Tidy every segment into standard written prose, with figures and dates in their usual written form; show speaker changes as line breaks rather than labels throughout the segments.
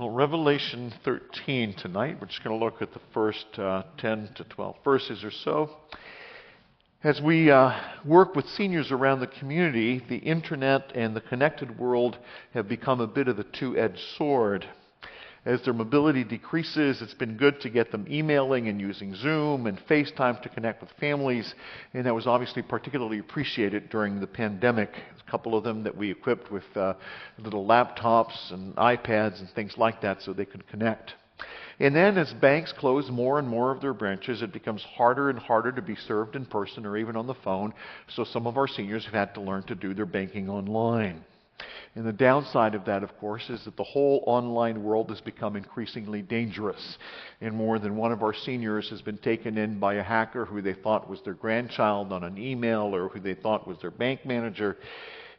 Well, Revelation 13 tonight. We're just going to look at the first 10 to 12 verses or so. As we work with seniors around the community, the internet and the connected world have become a bit of a two-edged sword. As their mobility decreases, it's been good to get them emailing and using Zoom and FaceTime to connect with families, and that was obviously particularly appreciated during the pandemic. A couple of them that we equipped with little laptops and iPads and things like that so they could connect. And then as banks close more and more of their branches, it becomes harder and harder to be served in person or even on the phone, so some of our seniors have had to learn to do their banking online. And the downside of that, of course, is that the whole online world has become increasingly dangerous. And more than one of our seniors has been taken in by a hacker who they thought was their grandchild on an email or who they thought was their bank manager.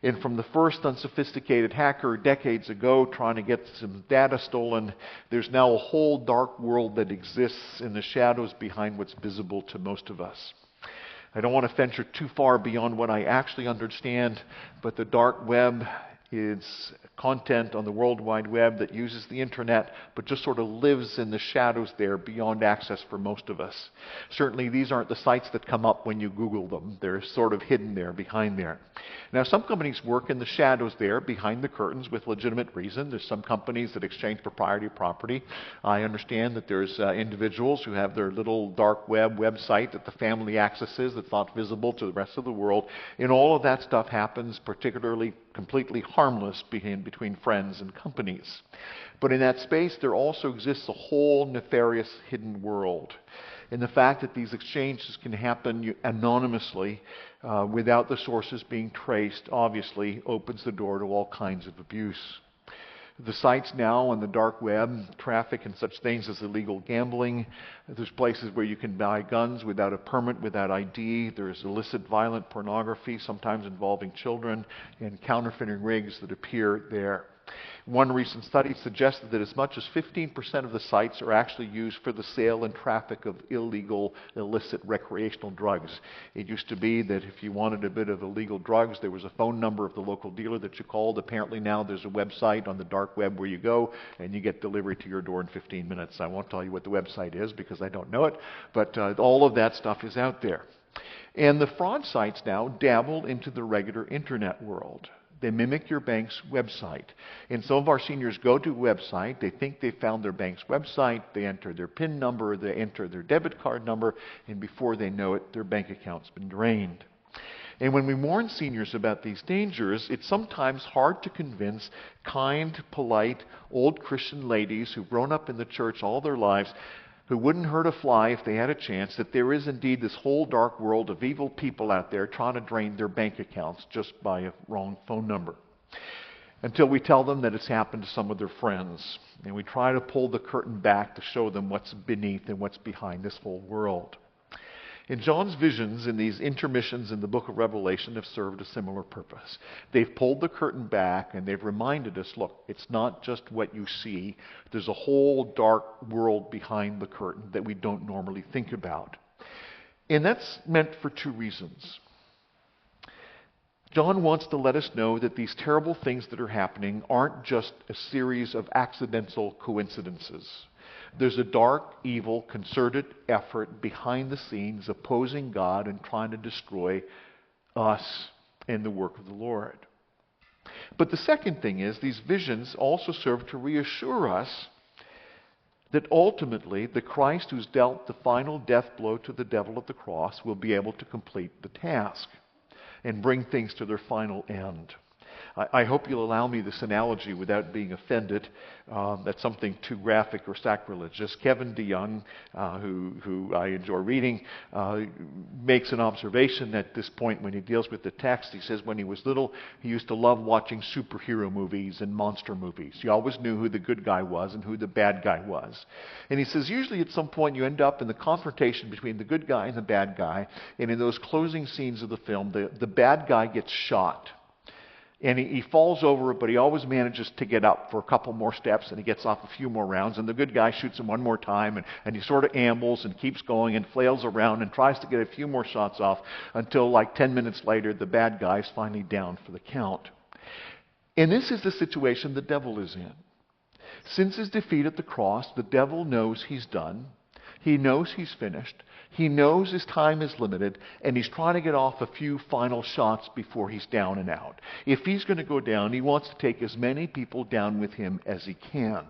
And from the first unsophisticated hacker decades ago trying to get some data stolen, there's now a whole dark world that exists in the shadows behind what's visible to most of us. I don't want to venture too far beyond what I actually understand, but the dark web is content on the World Wide Web that uses the internet, but just sort of lives in the shadows there beyond access for most of us. Certainly these aren't the sites that come up when you Google them. They're sort of hidden there, behind there. Now some companies work in the shadows there, behind the curtains with legitimate reason. There's some companies that exchange proprietary property. I understand that there's individuals who have their little dark web website that the family accesses that's not visible to the rest of the world. And all of that stuff happens particularly completely harmless between friends and companies. But in that space, there also exists a whole nefarious hidden world. And the fact that these exchanges can happen anonymously without the sources being traced obviously opens the door to all kinds of abuse. The sites now on the dark web traffic in such things as illegal gambling. There's places where you can buy guns without a permit, without ID. There's illicit violent pornography, sometimes involving children, and counterfeiting rigs that appear there. One recent study suggested that as much as 15% of the sites are actually used for the sale and traffic of illegal, illicit recreational drugs. It used to be that if you wanted a bit of illegal drugs, there was a phone number of the local dealer that you called. Apparently now there's a website on the dark web where you go and you get delivery to your door in 15 minutes. I won't tell you what the website is because I don't know it, but all of that stuff is out there. And the fraud sites now dabble into the regular internet world. They mimic your bank's website. And some of our seniors go to a website. They think they found their bank's website. They enter their PIN number. They enter their debit card number. And before they know it, their bank account's been drained. And when we warn seniors about these dangers, it's sometimes hard to convince kind, polite, old Christian ladies who've grown up in the church all their lives, who wouldn't hurt a fly if they had a chance, that there is indeed this whole dark world of evil people out there trying to drain their bank accounts just by a wrong phone number. Until we tell them that it's happened to some of their friends. And we try to pull the curtain back to show them what's beneath and what's behind this whole world. And John's visions in these intermissions in the book of Revelation have served a similar purpose. They've pulled the curtain back and they've reminded us, look, it's not just what you see. There's a whole dark world behind the curtain that we don't normally think about. And that's meant for two reasons. John wants to let us know that these terrible things that are happening aren't just a series of accidental coincidences. There's a dark, evil, concerted effort behind the scenes opposing God and trying to destroy us and the work of the Lord. But the second thing is these visions also serve to reassure us that ultimately the Christ who's dealt the final death blow to the devil at the cross will be able to complete the task and bring things to their final end. I hope you'll allow me this analogy without being offended. That's something too graphic or sacrilegious. Kevin DeYoung, who I enjoy reading, makes an observation at this point when he deals with the text. He says when he was little, he used to love watching superhero movies and monster movies. He always knew who the good guy was and who the bad guy was. And he says usually at some point you end up in the confrontation between the good guy and the bad guy. And in those closing scenes of the film, the bad guy gets shot. And he falls over, but he always manages to get up for a couple more steps, and he gets off a few more rounds. And the good guy shoots him one more time, and he sort of ambles and keeps going and flails around and tries to get a few more shots off until like 10 minutes later, the bad guy is finally down for the count. And this is the situation the devil is in. Since his defeat at the cross, the devil knows he's done. He knows he's finished. He knows his time is limited, and he's trying to get off a few final shots before he's down and out. If he's going to go down, he wants to take as many people down with him as he can.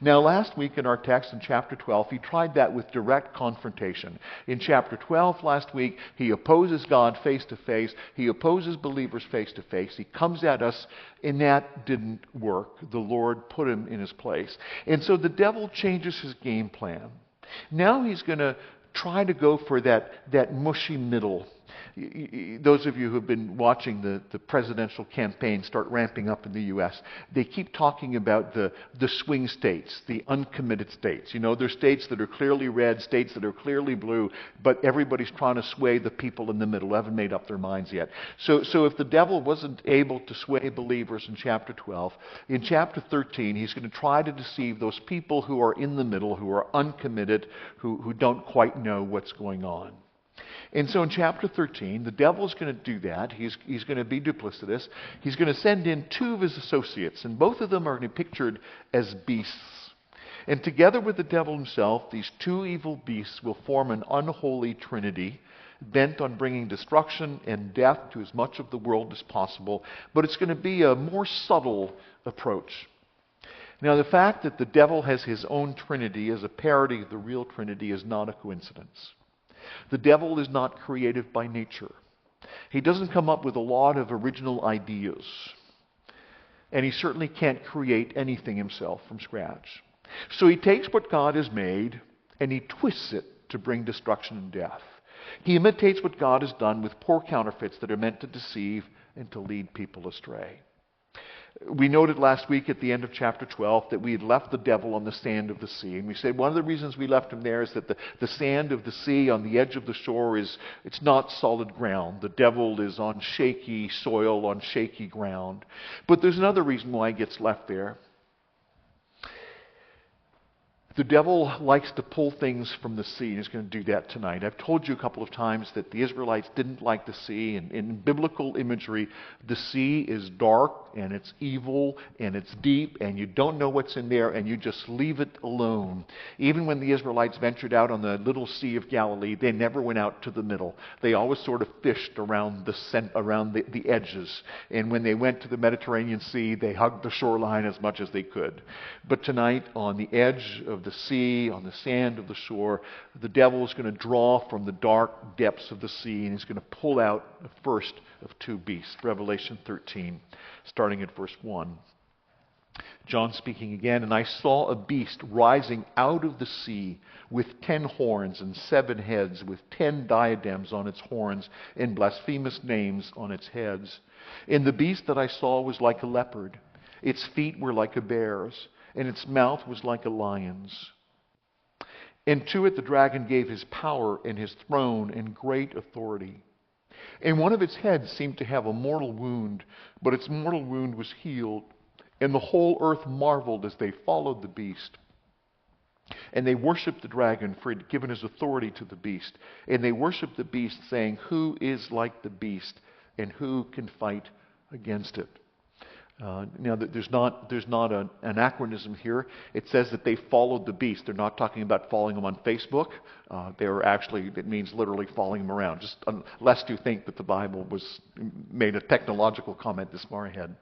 Now, last week in our text in chapter 12, he tried that with direct confrontation. In chapter 12 last week, he opposes God face to face. He opposes believers face to face. He comes at us, and that didn't work. The Lord put him in his place. And so the devil changes his game plan. Now he's going to try to go for that mushy middle. Those of you who have been watching the presidential campaign start ramping up in the U.S., they keep talking about the swing states, the uncommitted states. You know, there's states that are clearly red, states that are clearly blue, but everybody's trying to sway the people in the middle who haven't made up their minds yet. So if the devil wasn't able to sway believers in chapter 12, in chapter 13, he's going to try to deceive those people who are in the middle, who are uncommitted, who don't quite know what's going on. And so in chapter 13, the devil's going to do that. He's going to be duplicitous. He's going to send in two of his associates, and both of them are pictured as beasts. And together with the devil himself, these two evil beasts will form an unholy trinity, bent on bringing destruction and death to as much of the world as possible. But it's going to be a more subtle approach. Now, the fact that the devil has his own trinity as a parody of the real Trinity is not a coincidence. The devil is not creative by nature. He doesn't come up with a lot of original ideas. And he certainly can't create anything himself from scratch. So he takes what God has made and he twists it to bring destruction and death. He imitates what God has done with poor counterfeits that are meant to deceive and to lead people astray. We noted last week at the end of chapter 12 that we had left the devil on the sand of the sea. And we said one of the reasons we left him there is that the sand of the sea on the edge of the shore it's not solid ground. The devil is on shaky soil, on shaky ground. But there's another reason why he gets left there. The devil likes to pull things from the sea, and he's going to do that tonight. I've told you a couple of times that the Israelites didn't like the sea, and in biblical imagery, the sea is dark, and it's evil, and it's deep, and you don't know what's in there, and you just leave it alone. Even when the Israelites ventured out on the little Sea of Galilee, they never went out to the middle. They always sort of fished around the edges, and when they went to the Mediterranean Sea, they hugged the shoreline as much as they could. But tonight, on the edge of the sea, on the sand of the shore, the devil is going to draw from the dark depths of the sea, and he's going to pull out the first of two beasts. Revelation 13, starting at verse 1. John speaking again, "And I saw a beast rising out of the sea with 10 horns and 7 heads, with 10 diadems on its horns and blasphemous names on its heads. And the beast that I saw was like a leopard. Its feet were like a bear's, and its mouth was like a lion's. And to it the dragon gave his power and his throne and great authority. And one of its heads seemed to have a mortal wound, but its mortal wound was healed. And the whole earth marveled as they followed the beast. And they worshipped the dragon, for he had given his authority to the beast. And they worshipped the beast, saying, 'Who is like the beast, and who can fight against it?'" Now, there's not an anachronism here. It says that they followed the beast. They're not talking about following him on Facebook. It means literally following him around, just lest you think that the Bible made a technological comment this far ahead.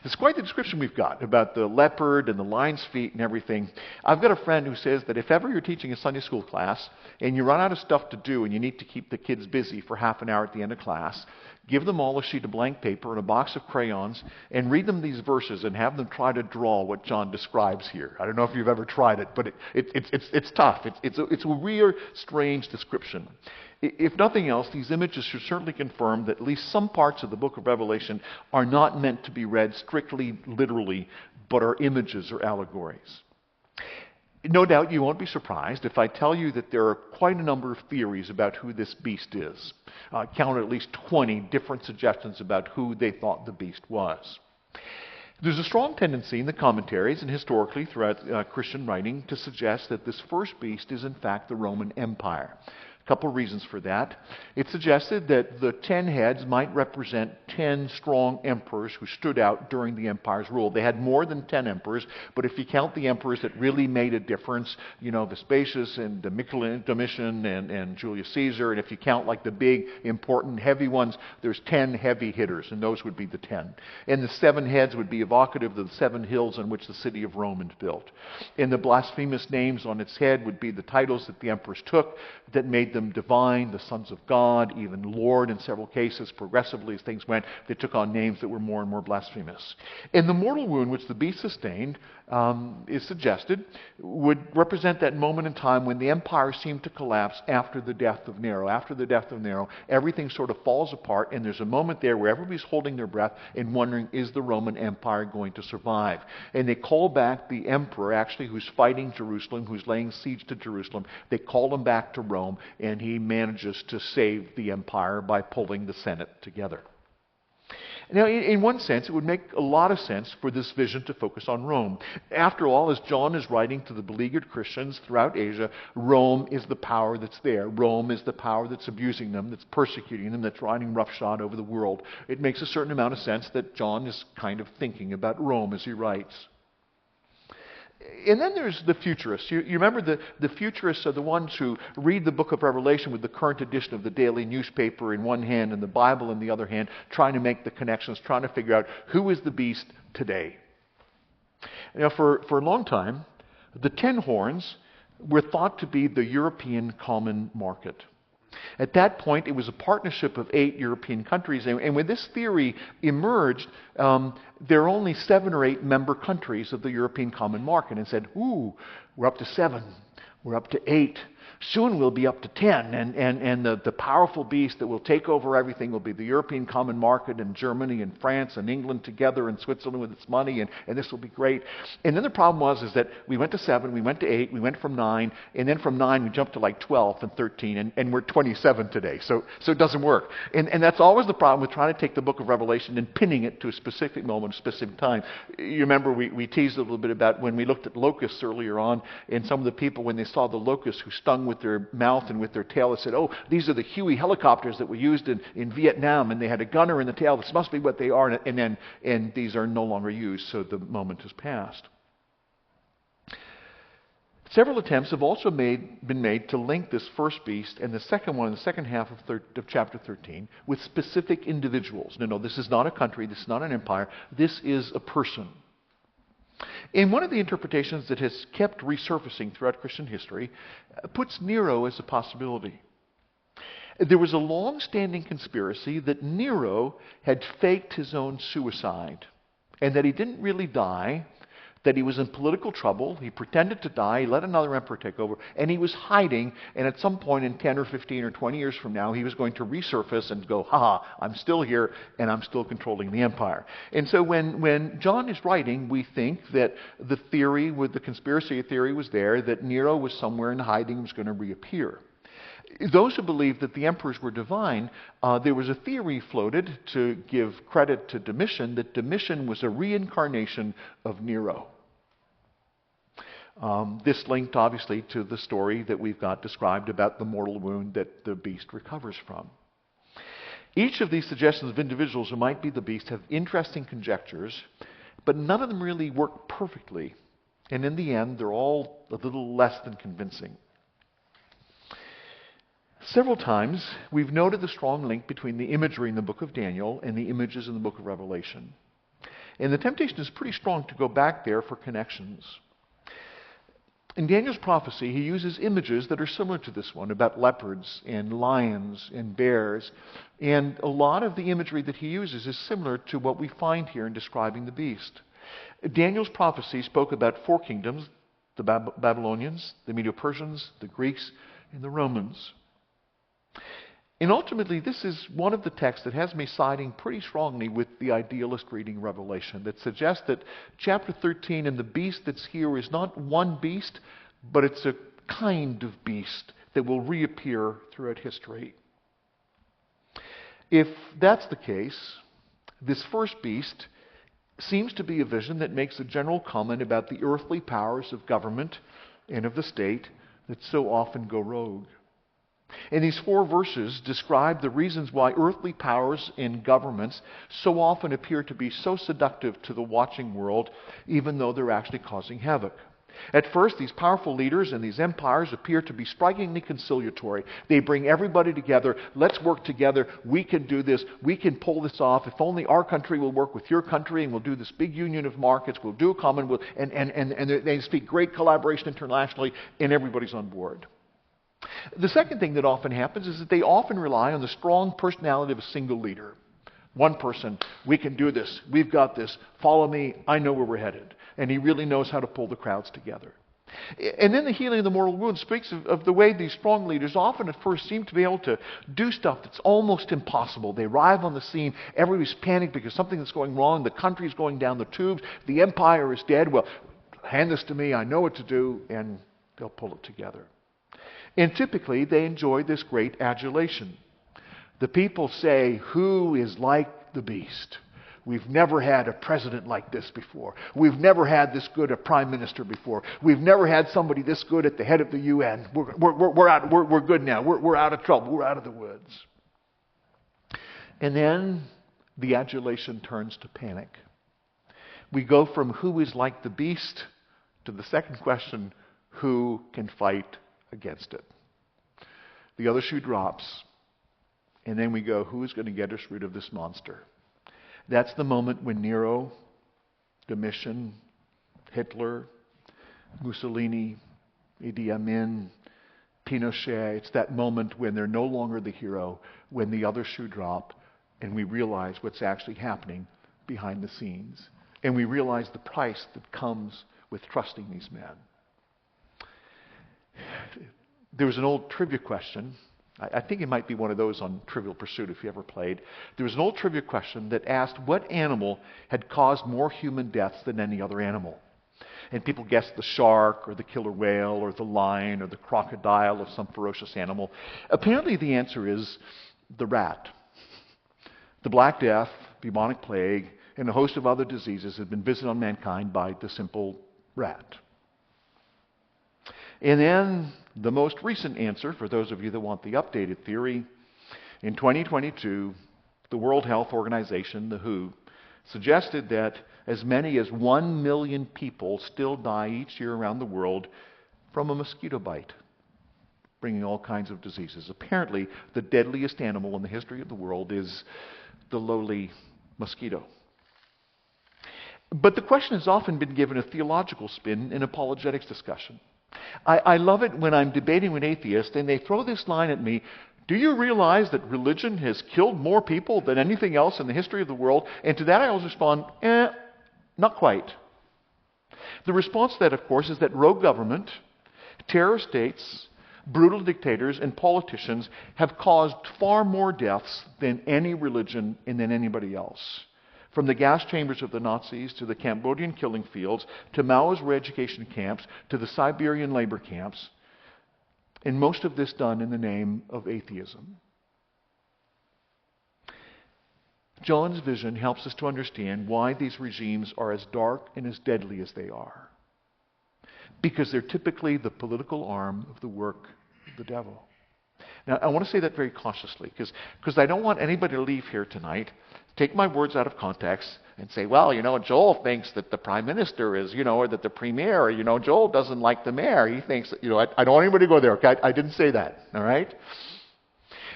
It's quite the description we've got about the leopard and the lion's feet and everything. I've got a friend who says that if ever you're teaching a Sunday school class and you run out of stuff to do and you need to keep the kids busy for half an hour at the end of class, give them all a sheet of blank paper and a box of crayons and read them these verses and have them try to draw what John describes here. I don't know if you've ever tried it, but it's tough. It's a real strange description. If nothing else, these images should certainly confirm that at least some parts of the book of Revelation are not meant to be read strictly literally, but are images or allegories. No doubt you won't be surprised if I tell you that there are quite a number of theories about who this beast is. Count at least 20 different suggestions about who they thought the beast was. There's a strong tendency in the commentaries and historically throughout Christian writing to suggest that this first beast is in fact the Roman Empire. A couple of reasons for that. It suggested that the 10 heads might represent 10 strong emperors who stood out during the empire's rule. They had more than 10 emperors, but if you count the emperors that really made a difference, Vespasius and Domitian and Julius Caesar, and if you count like the big, important, heavy ones, there's 10 heavy hitters, and those would be the 10. And the 7 heads would be evocative of the 7 hills on which the city of Rome is built. And the blasphemous names on its head would be the titles that the emperors took that made them divine, the sons of God, even Lord in several cases. Progressively as things went, they took on names that were more and more blasphemous. And the mortal wound which the beast sustained is suggested would represent that moment in time when the empire seemed to collapse after the death of Nero. After the death of Nero, everything sort of falls apart, and there's a moment there where everybody's holding their breath and wondering, is the Roman Empire going to survive? And they call back the emperor, actually, who's fighting Jerusalem, who's laying siege to Jerusalem. They call him back to Rome, and he manages to save the empire by pulling the Senate together. Now, in one sense, it would make a lot of sense for this vision to focus on Rome. After all, as John is writing to the beleaguered Christians throughout Asia, Rome is the power that's there. Rome is the power that's abusing them, that's persecuting them, that's riding roughshod over the world. It makes a certain amount of sense that John is kind of thinking about Rome as he writes. And then there's the futurists. You remember the futurists are the ones who read the book of Revelation with the current edition of the daily newspaper in one hand and the Bible in the other hand, trying to make the connections, trying to figure out who is the beast today. For a long time, the 10 horns were thought to be the European common market. At that point, it was a partnership of 8 European countries. And when this theory emerged, there are only 7 or 8 member countries of the European Common Market. And said, ooh, we're up to 7. We're up to 8. Soon we'll be up to 10. And the powerful beast that will take over everything will be the European Common Market, and Germany and France and England together, and Switzerland with its money, and this will be great. And then the problem was that we went to 7, we went to 8, we went from 9, and then from 9 we jumped to like 12 and 13, and we're 27 today. So it doesn't work. And that's always the problem with trying to take the book of Revelation and pinning it to a specific moment, a specific time. You remember we teased a little bit about when we looked at locusts earlier on, and some of the people, when they saw the locusts who stung with their mouth and with their tail, they said, oh, these are the Huey helicopters that were used in Vietnam, and they had a gunner in the tail. This must be what they are. And these are no longer used, so the moment has passed. Several attempts have also been made to link this first beast and the second one in the second half of chapter 13 with specific individuals. No, this is not a country. This is not an empire. This is a person. And one of the interpretations that has kept resurfacing throughout Christian history puts Nero as a possibility. There was a long-standing conspiracy that Nero had faked his own suicide, and that he didn't really die, that he was in political trouble, he pretended to die, he let another emperor take over, and he was hiding, and at some point in 10 or 15 or 20 years from now, he was going to resurface and go, ha, I'm still here, and I'm still controlling the empire. And so when John is writing, we think that the theory, with the conspiracy theory was there, that Nero was somewhere in hiding and was going to reappear. Those who believed that the emperors were divine, there was a theory floated to give credit to Domitian, that Domitian was a reincarnation of Nero. This linked, obviously, to the story that we've got described about the mortal wound that the beast recovers from. Each of these suggestions of individuals who might be the beast have interesting conjectures, but none of them really work perfectly. And in the end, they're all a little less than convincing. Several times, we've noted the strong link between the imagery in the book of Daniel and the images in the book of Revelation. And the temptation is pretty strong to go back there for connections. In Daniel's prophecy, he uses images that are similar to this one, about leopards and lions and bears. And a lot of the imagery that he uses is similar to what we find here in describing the beast. Daniel's prophecy spoke about 4 kingdoms, the Babylonians, the Medo-Persians, the Greeks, and the Romans. And ultimately, this is one of the texts that has me siding pretty strongly with the idealist reading Revelation, that suggests that chapter 13 and the beast that's here is not one beast, but it's a kind of beast that will reappear throughout history. If that's the case, this first beast seems to be a vision that makes a general comment about the earthly powers of government and of the state that so often go rogue. And these 4 verses describe the reasons why earthly powers and governments so often appear to be so seductive to the watching world, even though they're actually causing havoc. At first, these powerful leaders and these empires appear to be strikingly conciliatory. They bring everybody together. Let's work together. We can do this. We can pull this off. If only our country will work with your country, and we'll do this big union of markets. We'll do a common, and they speak great collaboration internationally, and everybody's on board. The second thing that often happens is that they often rely on the strong personality of a single leader. One person, we can do this, we've got this, follow me, I know where we're headed. And he really knows how to pull the crowds together. And then the healing of the mortal wound speaks of the way these strong leaders often at first seem to be able to do stuff that's almost impossible. They arrive on the scene, everybody's panicked because something is going wrong, the country's going down the tubes, the empire is dead. Well, hand this to me, I know what to do, and they'll pull it together. And typically they enjoy this great adulation. The people say, who is like the beast? We've never had a president like this before. We've never had this good a prime minister before. We've never had somebody this good at the head of the UN. We're good now. We're out of trouble. We're out of the woods. And then the adulation turns to panic. We go from who is like the beast to the second question, who can fight against it? The other shoe drops. And then we go, who is going to get us rid of this monster? That's the moment when Nero, Domitian, Hitler, Mussolini, Idi Amin, Pinochet, it's that moment when they're no longer the hero, when the other shoe drop, and we realize what's actually happening behind the scenes. And we realize the price that comes with trusting these men. There was an old trivia question. I think it might be one of those on Trivial Pursuit if you ever played. There was an old trivia question that asked what animal had caused more human deaths than any other animal. And people guessed the shark or the killer whale or the lion or the crocodile or some ferocious animal. Apparently the answer is the rat. The Black Death, bubonic plague, and a host of other diseases have been visited on mankind by the simple rat. And then the most recent answer, for those of you that want the updated theory, in 2022, the World Health Organization, the WHO, suggested that as many as 1 million people still die each year around the world from a mosquito bite, bringing all kinds of diseases. Apparently, the deadliest animal in the history of the world is the lowly mosquito. But the question has often been given a theological spin in apologetics discussion. I love it when I'm debating with atheists and they throw this line at me, do you realize that religion has killed more people than anything else in the history of the world? And to that I always respond, not quite. The response to that, of course, is that rogue government, terror states, brutal dictators, and politicians have caused far more deaths than any religion and than anybody else. From the gas chambers of the Nazis to the Cambodian killing fields to Mao's re-education camps to the Siberian labor camps, and most of this done in the name of atheism. John's vision helps us to understand why these regimes are as dark and as deadly as they are. Because they're typically the political arm of the work of the devil. Now, I want to say that very cautiously, because I don't want anybody to leave here tonight, take my words out of context, and say, well, Joel thinks that the prime minister is, or that the premier, Joel doesn't like the mayor. He thinks that, I don't want anybody to go there, okay? I didn't say that, all right?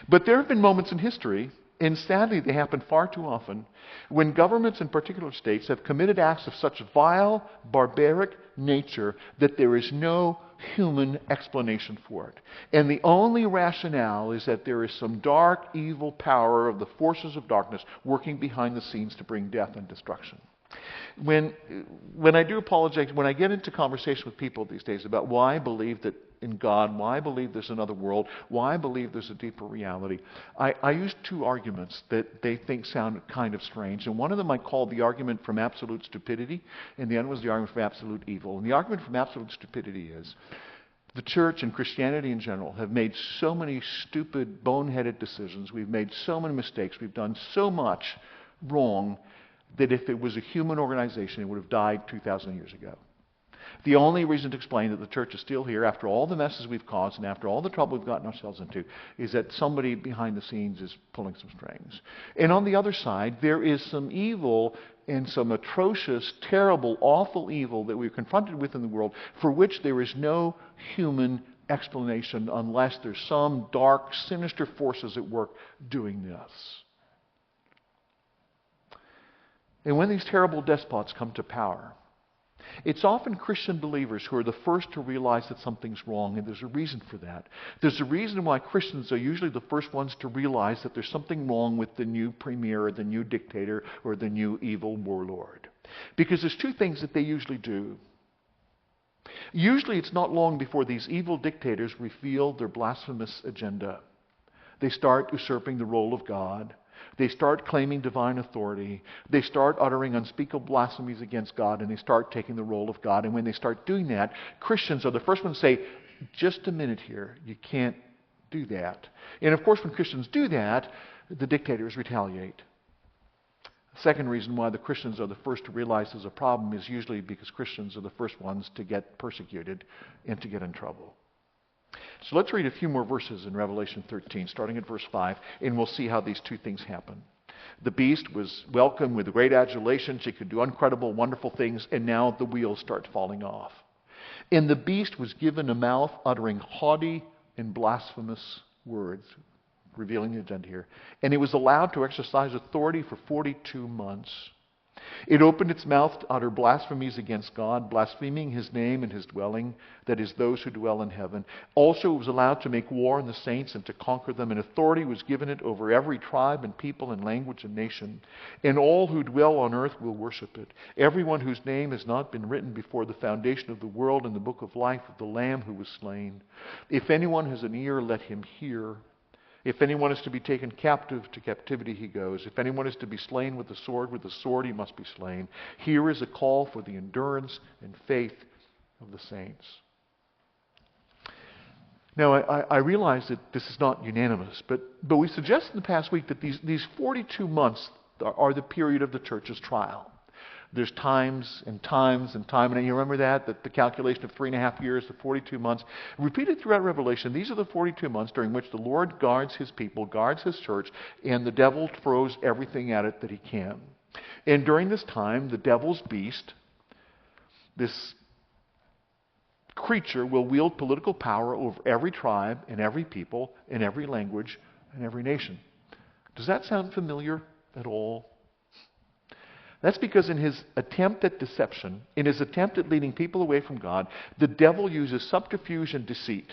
But there have been moments in history, and sadly they happen far too often, when governments in particular states have committed acts of such vile, barbaric nature that there is no human explanation for it. And the only rationale is that there is some dark, evil power of the forces of darkness working behind the scenes to bring death and destruction. When I do apologize, when I get into conversation with people these days about why I believe that in God, why I believe there's another world, why I believe there's a deeper reality, I use 2 arguments that they think sound kind of strange. And one of them I call the argument from absolute stupidity, and the other was the argument from absolute evil. And the argument from absolute stupidity is the church and Christianity in general have made so many stupid, boneheaded decisions. We've made so many mistakes. We've done so much wrong that if it was a human organization, it would have died 2,000 years ago. The only reason to explain that the church is still here after all the messes we've caused and after all the trouble we've gotten ourselves into is that somebody behind the scenes is pulling some strings. And on the other side, there is some evil and some atrocious, terrible, awful evil that we're confronted with in the world for which there is no human explanation unless there's some dark, sinister forces at work doing this. And when these terrible despots come to power, it's often Christian believers who are the first to realize that something's wrong, and there's a reason for that. There's a reason why Christians are usually the first ones to realize that there's something wrong with the new premier or the new dictator or the new evil warlord. Because there's two things that they usually do. Usually it's not long before these evil dictators reveal their blasphemous agenda. They start usurping the role of God. They start claiming divine authority. They start uttering unspeakable blasphemies against God, and they start taking the role of God. And when they start doing that, Christians are the first ones to say, just a minute here, you can't do that. And of course, when Christians do that, the dictators retaliate. The second reason why the Christians are the first to realize there's a problem is usually because Christians are the first ones to get persecuted and to get in trouble. So let's read a few more verses in Revelation 13, starting at verse 5, and we'll see how these two things happen. The beast was welcomed with great adulation. She could do incredible, wonderful things, and now the wheels start falling off. And the beast was given a mouth uttering haughty and blasphemous words, revealing the agenda here. And it was allowed to exercise authority for 42 months. It opened its mouth to utter blasphemies against God, blaspheming His name and His dwelling, that is, those who dwell in heaven. Also, it was allowed to make war on the saints and to conquer them, and authority was given it over every tribe and people and language and nation. And all who dwell on earth will worship it. Everyone whose name has not been written before the foundation of the world in the book of life of the Lamb who was slain. If anyone has an ear, let him hear. If anyone is to be taken captive, to captivity he goes. If anyone is to be slain with the sword he must be slain. Here is a call for the endurance and faith of the saints. Now, I realize that this is not unanimous, but we suggested in the past week that these 42 months are the period of the church's trial. There's times and times and time. And you remember that the calculation of 3.5 years to 42 months. Repeated throughout Revelation, these are the 42 months during which the Lord guards His people, guards His church, and the devil throws everything at it that he can. And during this time, the devil's beast, this creature, will wield political power over every tribe and every people and every language and every nation. Does that sound familiar at all? That's because in his attempt at deception, in his attempt at leading people away from God, the devil uses subterfuge and deceit.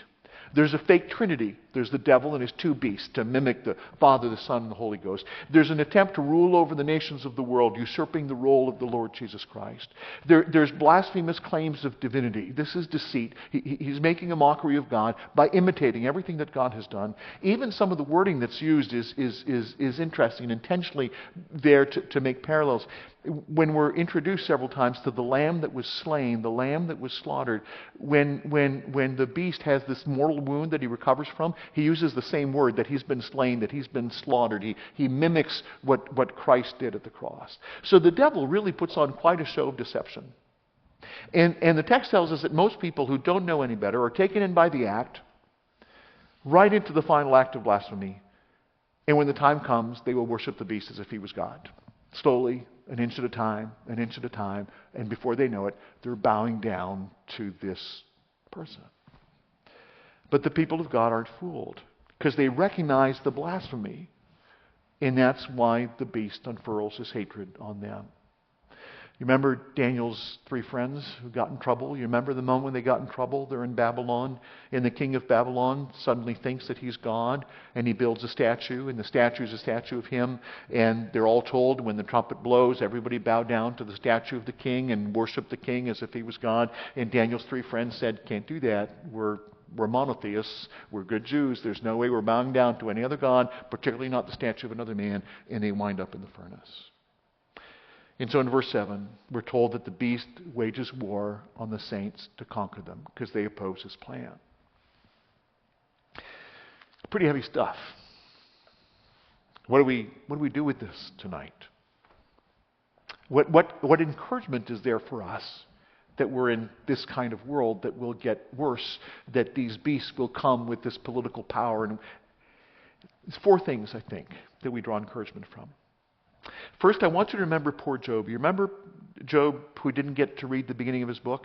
There's a fake trinity. There's the devil and his two beasts to mimic the Father, the Son, and the Holy Ghost. There's an attempt to rule over the nations of the world, usurping the role of the Lord Jesus Christ. There's blasphemous claims of divinity. This is deceit. He's making a mockery of God by imitating everything that God has done. Even some of the wording that's used is interesting, intentionally there to make parallels. When we're introduced several times to the lamb that was slain, the lamb that was slaughtered, when the beast has this mortal wound that he recovers from, he uses the same word, that he's been slain, that he's been slaughtered. He mimics what Christ did at the cross. So the devil really puts on quite a show of deception. And the text tells us that most people who don't know any better are taken in by the act, right into the final act of blasphemy. And when the time comes, they will worship the beast as if he was God. Slowly, an inch at a time, and before they know it, they're bowing down to this person. But the people of God aren't fooled, because they recognize the blasphemy, and that's why the beast unfurls his hatred on them. You remember Daniel's 3 friends who got in trouble? You remember the moment when they got in trouble? They're in Babylon, and the king of Babylon suddenly thinks that he's God, and he builds a statue, and the statue is a statue of him, and they're all told when the trumpet blows, everybody bow down to the statue of the king and worship the king as if he was God. And Daniel's 3 friends said, can't do that. We're monotheists. We're good Jews. There's no way we're bowing down to any other god, particularly not the statue of another man, and they wind up in the furnace. And so in verse 7, we're told that the beast wages war on the saints to conquer them because they oppose his plan. Pretty heavy stuff. What do we do with this tonight? What encouragement is there for us that we're in this kind of world that will get worse, that these beasts will come with this political power. And it's four things, I think, that we draw encouragement from. First, I want you to remember poor Job. You remember Job, who didn't get to read the beginning of his book?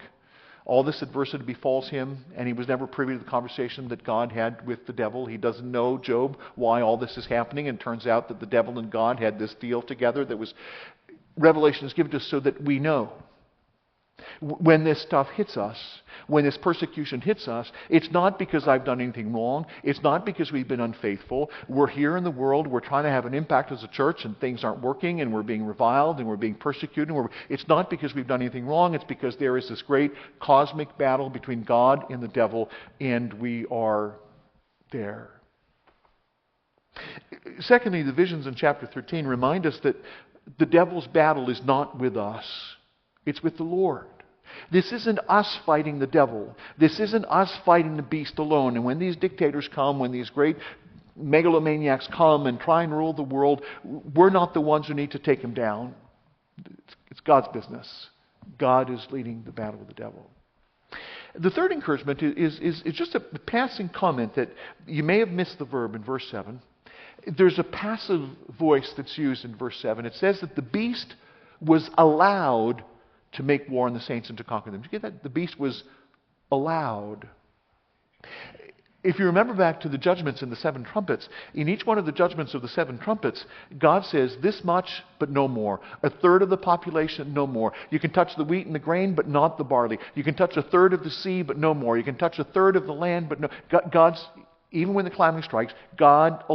All this adversity befalls him, and he was never privy to the conversation that God had with the devil. He doesn't know, Job, why all this is happening, and it turns out that the devil and God had this deal together that was... Revelation is given to us so that we know. When this stuff hits us, when this persecution hits us, it's not because I've done anything wrong. It's not because we've been unfaithful. We're here in the world. We're trying to have an impact as a church, and things aren't working, and we're being reviled, and we're being persecuted. It's not because we've done anything wrong. It's because there is this great cosmic battle between God and the devil, and we are there. Secondly, the visions in chapter 13 remind us that the devil's battle is not with us. It's with the Lord. This isn't us fighting the devil. This isn't us fighting the beast alone. And when these dictators come, when these great megalomaniacs come and try and rule the world, we're not the ones who need to take him down. It's God's business. God is leading the battle with the devil. The third encouragement is just a passing comment that you may have missed the verb in verse 7. There's a passive voice that's used in verse 7. It says that the beast was allowed to make war on the saints and to conquer them. Did you get that? The beast was allowed. If you remember back to the judgments in the seven trumpets, in each one of the judgments of the seven trumpets, God says this much, but no more. A third of the population, no more. You can touch the wheat and the grain, but not the barley. You can touch a third of the sea, but no more. You can touch a third of the land, but no. Even when the calamity strikes, God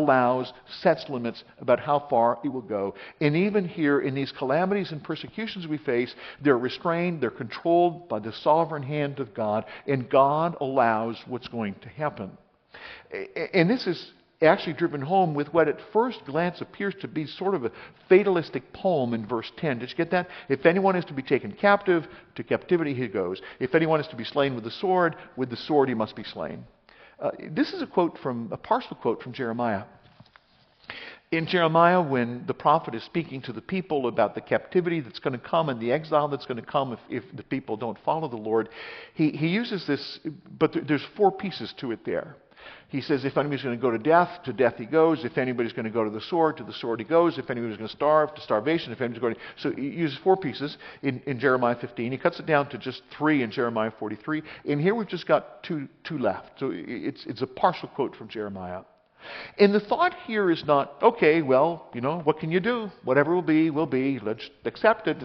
sets limits about how far it will go. And even here, in these calamities and persecutions we face, they're restrained, they're controlled by the sovereign hand of God, and God allows what's going to happen. And this is actually driven home with what at first glance appears to be sort of a fatalistic poem in verse 10. Did you get that? If anyone is to be taken captive, to captivity he goes. If anyone is to be slain with the sword he must be slain. This is a partial quote from Jeremiah. In Jeremiah, when the prophet is speaking to the people about the captivity that's going to come and the exile that's going to come if the people don't follow the Lord, he uses this, but there's four pieces to it there. He says, if anybody's going to go to death he goes. If anybody's going to go to the sword he goes. If anybody's going to starve, to starvation. If anybody's going to... So he uses four pieces in Jeremiah 15. He cuts it down to just three in Jeremiah 43. And here we've just got two left. So it's a partial quote from Jeremiah. And the thought here is not, okay, well, what can you do? Whatever will be. Let's accept it.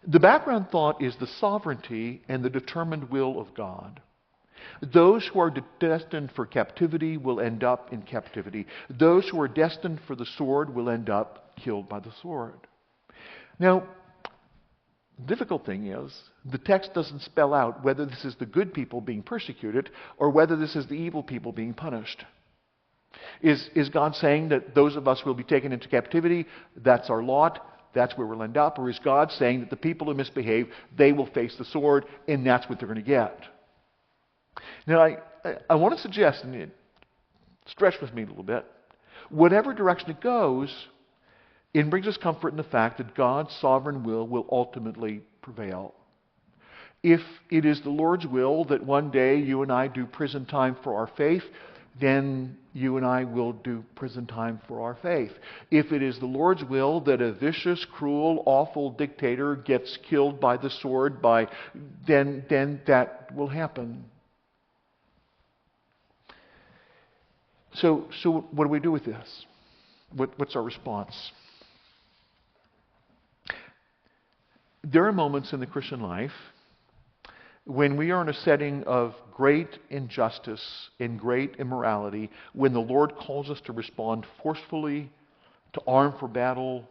The background thought is the sovereignty and the determined will of God. Those who are destined for captivity will end up in captivity. Those who are destined for the sword will end up killed by the sword. Now, the difficult thing is, the text doesn't spell out whether this is the good people being persecuted or whether this is the evil people being punished. Is God saying that those of us who will be taken into captivity, that's our lot, that's where we'll end up? Or is God saying that the people who misbehave, they will face the sword, and that's what they're going to get? Now, I want to suggest, and stretch with me a little bit, whatever direction it goes, it brings us comfort in the fact that God's sovereign will ultimately prevail. If it is the Lord's will that one day you and I do prison time for our faith, then you and I will do prison time for our faith. If it is the Lord's will that a vicious, cruel, awful dictator gets killed by the sword, then that will happen. So what do we do with this? What's our response? There are moments in the Christian life when we are in a setting of great injustice and great immorality, when the Lord calls us to respond forcefully, to arm for battle,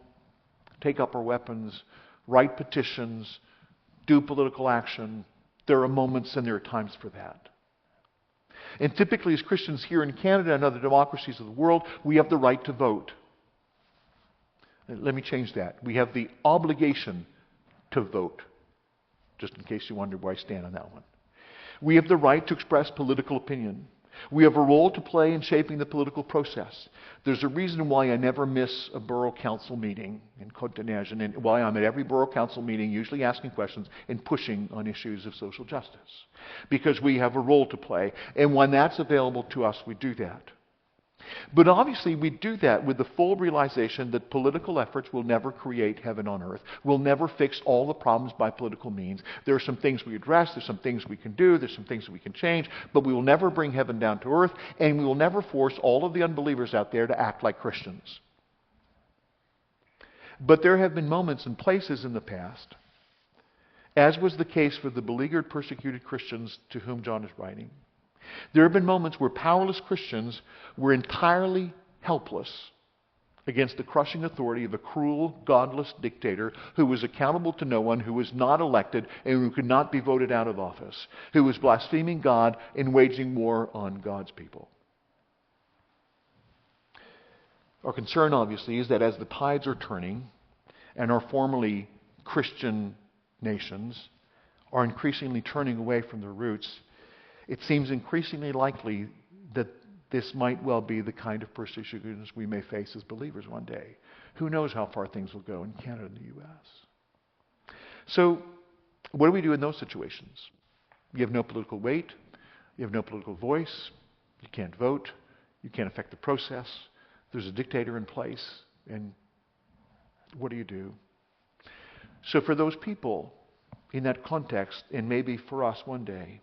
take up our weapons, write petitions, do political action. There are moments and there are times for that. And typically as Christians here in Canada and other democracies of the world, we have the right to vote. Let me change that. We have the obligation to vote, just in case you wonder where I stand on that one. We have the right to express political opinion. We have a role to play in shaping the political process. There's a reason why I never miss a borough council meeting in Cote, and why I'm at every borough council meeting, usually asking questions and pushing on issues of social justice. Because we have a role to play. And when that's available to us, we do that. But obviously we do that with the full realization that political efforts will never create heaven on earth, will never fix all the problems by political means. There are some things we address, there's some things we can do, there's some things we can change, but we will never bring heaven down to earth, and we will never force all of the unbelievers out there to act like Christians. But there have been moments and places in the past, as was the case for the beleaguered, persecuted Christians to whom John is writing. There have been moments where powerless Christians were entirely helpless against the crushing authority of a cruel, godless dictator who was accountable to no one, who was not elected, and who could not be voted out of office, who was blaspheming God and waging war on God's people. Our concern, obviously, is that as the tides are turning and our formerly Christian nations are increasingly turning away from their roots, it seems increasingly likely that this might well be the kind of persecutions we may face as believers one day. Who knows how far things will go in Canada and the U.S. So, what do we do in those situations? You have no political weight. You have no political voice. You can't vote. You can't affect the process. There's a dictator in place. And what do you do? So for those people in that context, and maybe for us one day,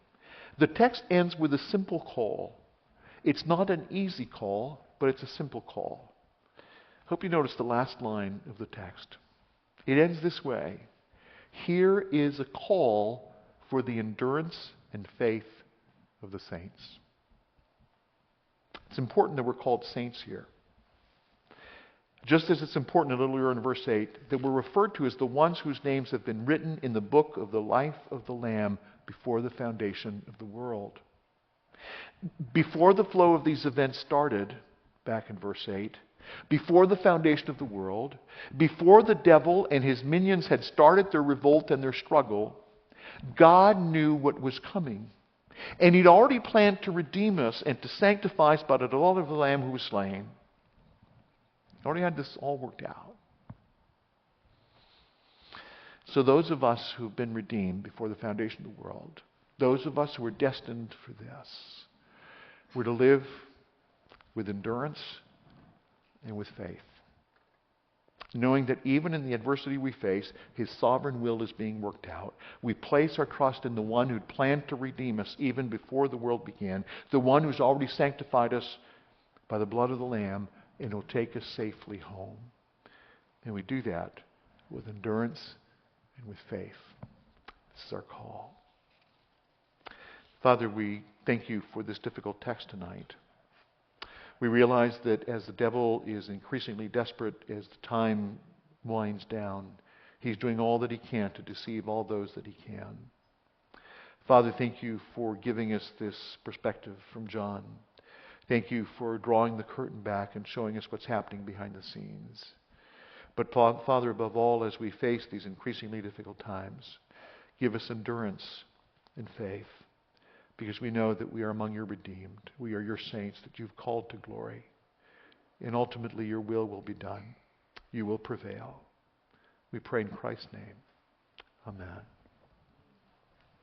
the text ends with a simple call. It's not an easy call, but it's a simple call. Hope you notice the last line of the text. It ends this way. Here is a call for the endurance and faith of the saints. It's important that we're called saints here. Just as it's important a little earlier in verse 8 that we're referred to as the ones whose names have been written in the book of the life of the Lamb before the foundation of the world. Before the flow of these events started, back in verse 8, before the foundation of the world, before the devil and his minions had started their revolt and their struggle, God knew what was coming. And He'd already planned to redeem us and to sanctify us by the blood of the Lamb who was slain. He already had this all worked out. So those of us who've been redeemed before the foundation of the world, those of us who are destined for this, we're to live with endurance and with faith, knowing that even in the adversity we face, His sovereign will is being worked out. We place our trust in the one who'd planned to redeem us even before the world began, the one who's already sanctified us by the blood of the Lamb, and will take us safely home. And we do that with endurance and with faith. This is our call. Father, we thank You for this difficult text tonight. We realize that as the devil is increasingly desperate, as the time winds down, he's doing all that he can to deceive all those that he can. Father, thank You for giving us this perspective from John. Thank You for drawing the curtain back and showing us what's happening behind the scenes. But Father, above all, as we face these increasingly difficult times, give us endurance and faith, because we know that we are among Your redeemed. We are Your saints that You've called to glory. And ultimately Your will be done. You will prevail. We pray in Christ's name. Amen.